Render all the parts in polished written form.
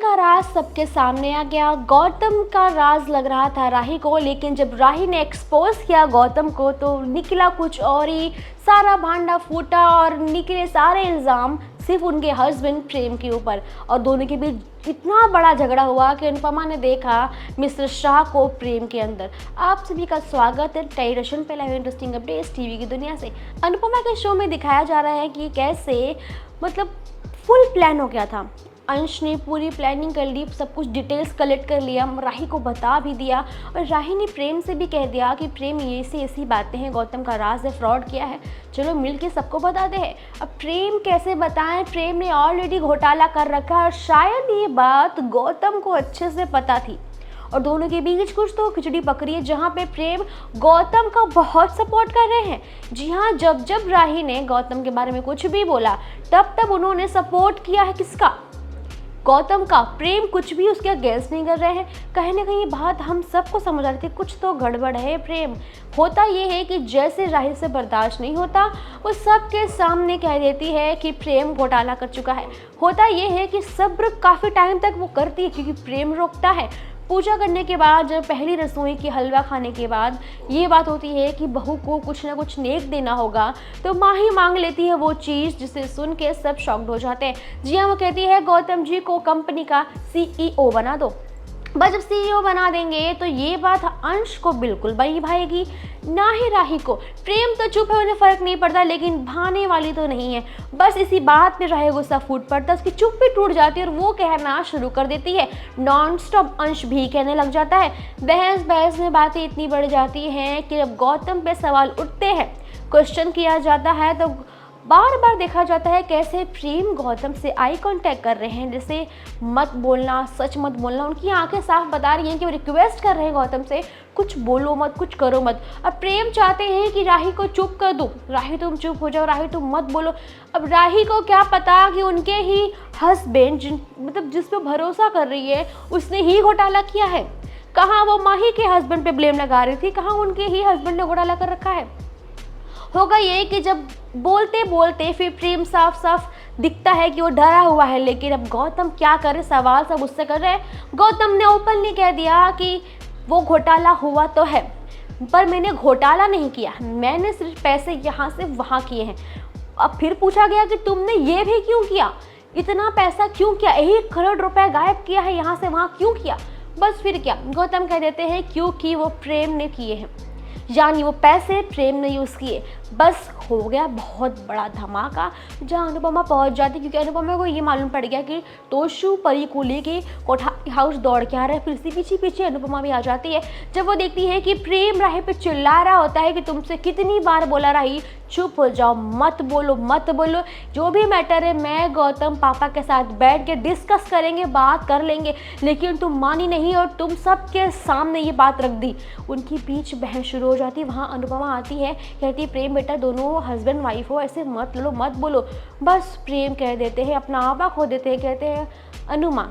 का राज सबके सामने आ गया। गौतम का राज लग रहा था राही को, लेकिन जब राही ने एक्सपोज किया गौतम को तो निकला कुछ और ही। सारा भांडा फूटा और निकले सारे इल्ज़ाम सिर्फ उनके हस्बैंड प्रेम के ऊपर, और दोनों के बीच इतना बड़ा झगड़ा हुआ कि अनुपमा ने देखा मिस्टर शाह को प्रेम के अंदर। आप सभी का स्वागत है टेलीविजन पे लाइव इंटरेस्टिंग अपडेट्स टीवी की दुनिया से। अनुपमा के शो में दिखाया जा रहा है कि कैसे फुल प्लान हो गया था। अंश ने पूरी प्लानिंग कर ली, सब कुछ डिटेल्स कलेक्ट कर लिया, राही को बता भी दिया, और राही ने प्रेम से भी कह दिया कि प्रेम ये ऐसी बातें हैं, गौतम का राज है, फ्रॉड किया है, चलो मिलके सबको बताते हैं। अब प्रेम कैसे बताएं, प्रेम ने ऑलरेडी घोटाला कर रखा है और शायद ये बात गौतम को अच्छे से पता थी, और दोनों के बीच कुछ तो खिचड़ी पक रही है, जहाँ पे प्रेम गौतम का बहुत सपोर्ट कर रहे हैं। जी हाँ, जब जब राही ने गौतम के बारे में कुछ भी बोला तब तब उन्होंने सपोर्ट किया है किसका, गौतम का। प्रेम कुछ भी उसके अगेंस्ट नहीं कर रहे हैं। कहीं ना कहीं बात हम सबको समझ आ रही थी, कुछ तो गड़बड़ है। प्रेम होता ये है कि जैसे राही से बर्दाश्त नहीं होता वो सबके सामने कह देती है कि प्रेम घोटाला कर चुका है। होता ये है कि सब्र काफ़ी टाइम तक वो करती है क्योंकि प्रेम रोकता है। पूजा करने के बाद, जब पहली रसोई की हलवा खाने के बाद ये बात होती है कि बहू को कुछ ना कुछ नेक देना होगा, तो माँ ही मांग लेती है वो चीज़, जिसे सुन के सब शॉक्ड हो जाते हैं। जी हाँ, वो कहती है गौतम जी को कंपनी का CEO बना दो। बस जब CEO बना देंगे तो ये बात अंश को बिल्कुल नहीं भाएगी, ना ही राही को। प्रेम तो चुप है, उन्हें फ़र्क नहीं पड़ता, लेकिन भाने वाली तो नहीं है। बस इसी बात पे राही गुस्सा फूट पड़ता, उसकी चुप भी टूट जाती है और वो कहना शुरू कर देती है। नॉन स्टॉप अंश भी कहने लग जाता है। बहस बहस में बातें इतनी बढ़ जाती हैं कि जब गौतम पे सवाल उठते हैं, क्वेश्चन किया जाता है, तो बार बार देखा जाता है कैसे प्रेम गौतम से आई कांटेक्ट कर रहे हैं, जैसे मत बोलना, सच मत बोलना। उनकी आंखें साफ बता रही हैं कि वो रिक्वेस्ट कर रहे हैं गौतम से, कुछ बोलो मत, कुछ करो मत। अब प्रेम चाहते हैं कि राही को चुप कर दो, राही तुम चुप हो जाओ, राही तुम मत बोलो। अब राही को क्या पता कि उनके ही हस्बैंड जिस पे भरोसा कर रही है उसने ही घोटाला किया है। कहाँ वो माही के हस्बैंड पे ब्लेम लगा रही थी, कहाँ उनके ही हस्बैंड ने घोटाला कर रखा है। होगा ये कि जब बोलते बोलते फिर प्रेम साफ साफ दिखता है कि वो डरा हुआ है, लेकिन अब गौतम क्या करे, सवाल सब उससे कर रहे हैं। गौतम ने ओपनली कह दिया कि वो घोटाला हुआ तो है, पर मैंने घोटाला नहीं किया, मैंने सिर्फ पैसे यहाँ से वहाँ किए हैं। अब फिर पूछा गया कि तुमने ये भी क्यों किया, इतना पैसा क्यों किया, 1 करोड़ रुपए गायब किया है, यहाँ से वहाँ क्यों किया। बस फिर क्या, गौतम कह देते हैं क्योंकि वो प्रेम ने किए हैं, यानी वो पैसे प्रेम ने यूज़ किए। बस हो गया बहुत बड़ा धमाका, जहाँ अनुपमा पहुंच जाती, क्योंकि अनुपमा को ये मालूम पड़ गया कि तोशु परी को लेके कोठारी हाउस दौड़ के आ रहा है। फिर इसी पीछे पीछे अनुपमा भी आ जाती है। जब वो देखती है कि प्रेम राही पे चिल्ला रहा होता है कि तुमसे कितनी बार बोला राही चुप हो जाओ, मत बोलो मत बोलो, जो भी मैटर है मैं गौतम पापा के साथ बैठ के डिस्कस करेंगे, बात कर लेंगे, लेकिन तुम मानी नहीं और तुम सबके सामने ये बात रख दी। उनकी बीच बहस शुरू हो जाती। वहाँ अनुपमा आती है, कहती है प्रेम बेटा दोनों हस्बैंड वाइफ हो, ऐसे मत लड़ो मत बोलो। बस प्रेम कह देते हैं, अपना आपा खो देते हैं, कहते हैं अनुमा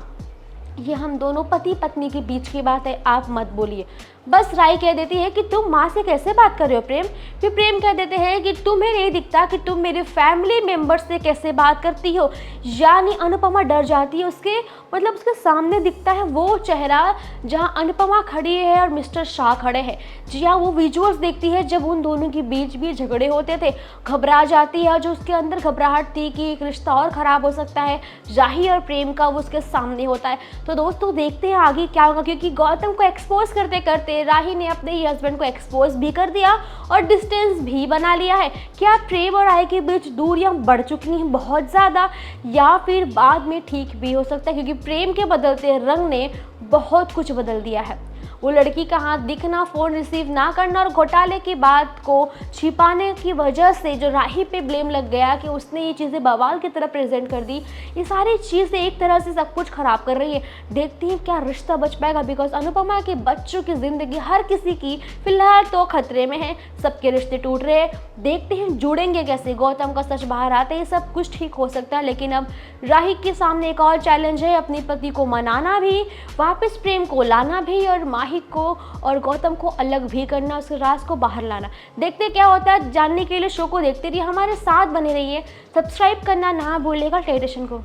ये हम दोनों पति पत्नी के बीच की बात है, आप मत बोलिए। बस राही कह देती है कि तुम माँ से कैसे बात कर रहे हो प्रेम। फिर प्रेम कह देते हैं कि तुम्हें नहीं दिखता कि तुम मेरे फैमिली मेम्बर से कैसे बात करती हो। यानी अनुपमा डर जाती है, उसके सामने दिखता है वो चेहरा जहाँ अनुपमा खड़ी है और मिस्टर शाह खड़े हैं। जी हाँ, वो विजुअल्स देखती है जब उन दोनों के बीच भी झगड़े होते थे, घबरा जाती है। जो उसके अंदर घबराहट थी कि एक रिश्ता और ख़राब हो सकता है राही और प्रेम का, वो उसके सामने होता है। तो दोस्तों देखते हैं आगे क्या होगा, क्योंकि गौतम को एक्सपोज करते करते राही ने अपने ही हस्बैंड को एक्सपोज भी कर दिया और डिस्टेंस भी बना लिया है। क्या प्रेम और राही के बीच दूरियां बढ़ चुकी हैं बहुत ज़्यादा, या फिर बाद में ठीक भी हो सकता है, क्योंकि प्रेम के बदलते रंग ने बहुत कुछ बदल दिया है। वो लड़की का हाथ दिखना, फ़ोन रिसीव ना करना और घोटाले की बात को छिपाने की वजह से जो राही पे ब्लेम लग गया कि उसने ये चीज़ें बवाल की तरह प्रेजेंट कर दी, ये सारी चीज़ें एक तरह से सब कुछ ख़राब कर रही है। देखती हैं क्या रिश्ता बच पाएगा, बिकॉज अनुपमा के बच्चों की ज़िंदगी हर किसी की फ़िलहाल तो खतरे में है, सबके रिश्ते टूट रहे हैं। देखते हैं जुड़ेंगे कैसे, गौतम का सच बाहर आते ही सब कुछ ठीक हो सकता है। लेकिन अब राही के सामने एक और चैलेंज है, अपने पति को मनाना भी, वापस प्रेम को लाना भी, और माही को और गौतम को अलग भी करना, उसके राज को बाहर लाना। देखते क्या होता है, जानने के लिए शो को देखते रहिए, हमारे साथ बने रहिए, सब्सक्राइब करना ना भूलिएगा टेलीविजन को।